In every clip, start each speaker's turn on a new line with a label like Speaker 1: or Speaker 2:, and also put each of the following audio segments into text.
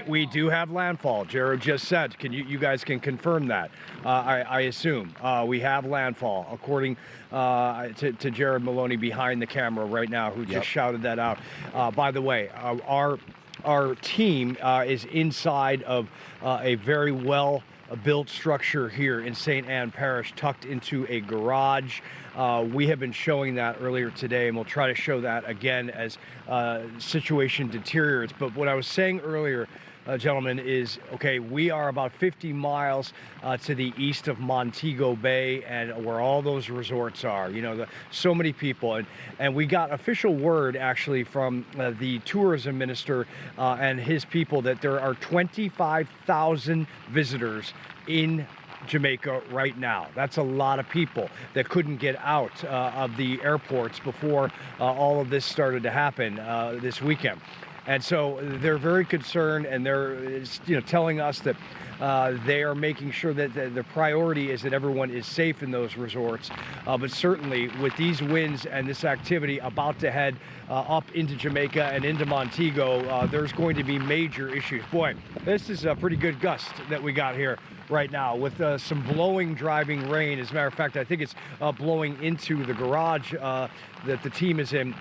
Speaker 1: We do have landfall. Jared just said. Can you guys can confirm that? I assume we have landfall, according to Jared Maloney behind the camera right now, who just shouted that out. By the way, our team is inside of a very well built structure here in St. Anne Parish, tucked into a garage. We have been showing that earlier today, and we'll try to show that again as situation deteriorates. But what I was saying earlier, gentlemen, is, okay, we are about 50 miles to the east of Montego Bay, and where all those resorts are. You know, so many people, and we got official word actually from the tourism minister and his people that there are 25,000 visitors in Jamaica right now. That's a lot of people that couldn't get out of the airports before all of this started to happen this weekend. And so they're very concerned, and they're telling us that they are making sure that the priority is that everyone is safe in those resorts. But certainly with these winds and this activity about to head up into Jamaica and into Montego, there's going to be major issues. Boy, this is a pretty good gust that we got here right now with some blowing, driving rain. As a matter of fact, I think it's blowing into the garage that the team is in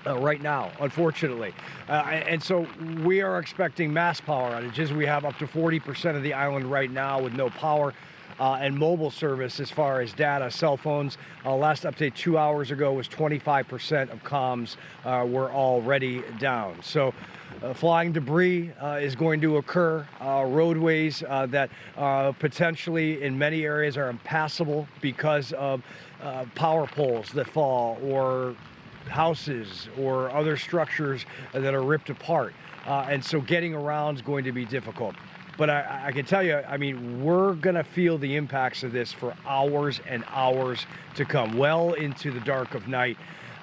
Speaker 1: right now, unfortunately. And so we are expecting mass power outages. We have up to 40% of the island right now with no power and mobile service as far as data, cell phones. Last update 2 hours ago was 25% of comms were already down. So flying debris is going to occur. Roadways that potentially in many areas are impassable because of power poles that fall, or houses or other structures that are ripped apart. And so getting around is going to be difficult. But I can tell you, I mean, we're going to feel the impacts of this for hours and hours to come, well into the dark of night.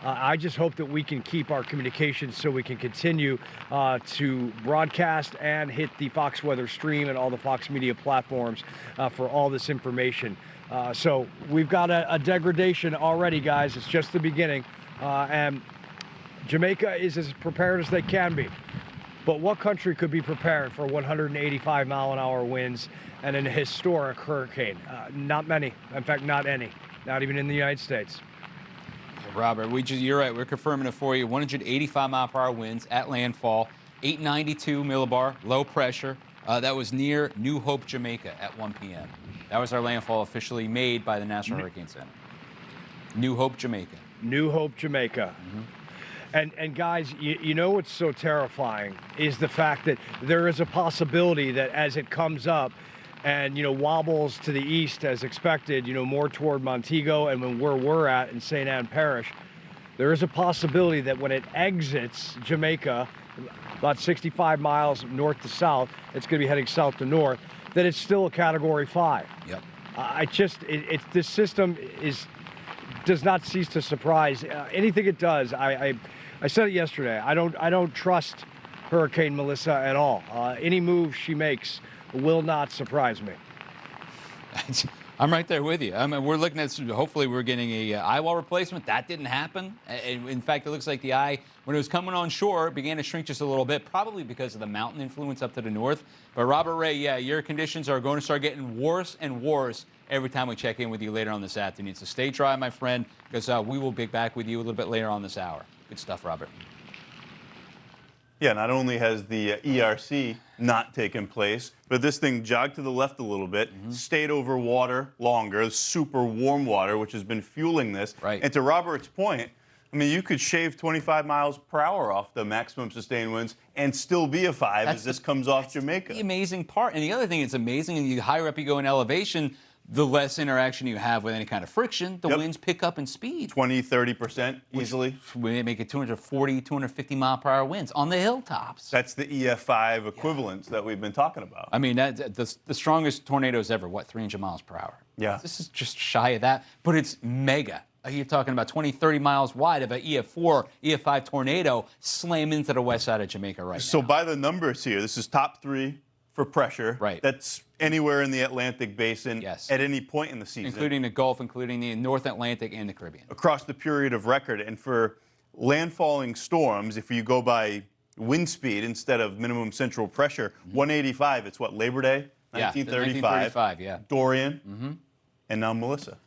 Speaker 1: I just hope that we can keep our communications so we can continue to broadcast and hit the Fox Weather stream and all the Fox Media platforms for all this information. So we've got a degradation already, guys. It's just the beginning. And Jamaica is as prepared as they can be. But what country could be prepared for 185-mile-an-hour winds and an historic hurricane? Not many. In fact, not any. Not even in the United States.
Speaker 2: Robert, you're right. We're confirming it for you. 185-mile-per-hour winds at landfall, 892 millibar, low pressure. That was near New Hope, Jamaica at 1 p.m. That was our landfall officially made by the National Hurricane Center. New Hope, Jamaica.
Speaker 1: New Hope, Jamaica. And guys, you know what's so terrifying is the fact that there is a possibility that as it comes up and, wobbles to the east as expected, more toward Montego and where we're at in St. Anne Parish, there is a possibility that when it exits Jamaica, about 65 miles north to south, it's going to be heading south to north, that it's still a Category 5.
Speaker 2: Yep.
Speaker 1: This system does not cease to surprise. Anything it does, I said it yesterday, I don't trust Hurricane Melissa at all. Any move she makes will not surprise me.
Speaker 2: I'm right there with you. I mean, we're looking at, hopefully we're getting a eyewall replacement. That didn't happen. In fact, it looks like the eye, when it was coming on shore, began to shrink just a little bit, probably because of the mountain influence up to the north. But Robert Ray, your conditions are going to start getting worse and worse every time we check in with you later on this afternoon. So stay dry, my friend, because we will be back with you a little bit later on this hour. Good stuff, Robert.
Speaker 3: Yeah, not only has the ERC not taken place, but this thing jogged to the left a little bit, stayed over water longer, super warm water, which has been fueling this.
Speaker 2: Right.
Speaker 3: And to Robert's point, I mean, you could shave 25 miles per hour off the maximum sustained winds and still be a 5 as this comes off Jamaica.
Speaker 2: The amazing part. And the other thing that's amazing, and the higher up you go in elevation, the less interaction you have with any kind of friction, the winds pick up in speed.
Speaker 3: 20, 30% easily.
Speaker 2: We make it 240, 250 mile per hour winds on the hilltops.
Speaker 3: That's the EF5 equivalents that we've been talking about.
Speaker 2: I mean, the strongest tornadoes ever, 300 miles per hour?
Speaker 3: Yeah.
Speaker 2: This is just shy of that, but it's mega. You're talking about 20, 30 miles wide of an EF4, EF5 tornado slam into the west side of Jamaica right now.
Speaker 3: So by the numbers here, this is top 3 for pressure.
Speaker 2: Right.
Speaker 3: That's anywhere in the Atlantic basin at any point in the season.
Speaker 2: Including the Gulf, including the North Atlantic and the Caribbean.
Speaker 3: Across the period of record. And for landfalling storms, if you go by wind speed instead of minimum central pressure. 185, it's what, Labor Day?
Speaker 2: Yeah,
Speaker 3: 1935.
Speaker 2: 1935, yeah.
Speaker 3: Dorian, and now Melissa.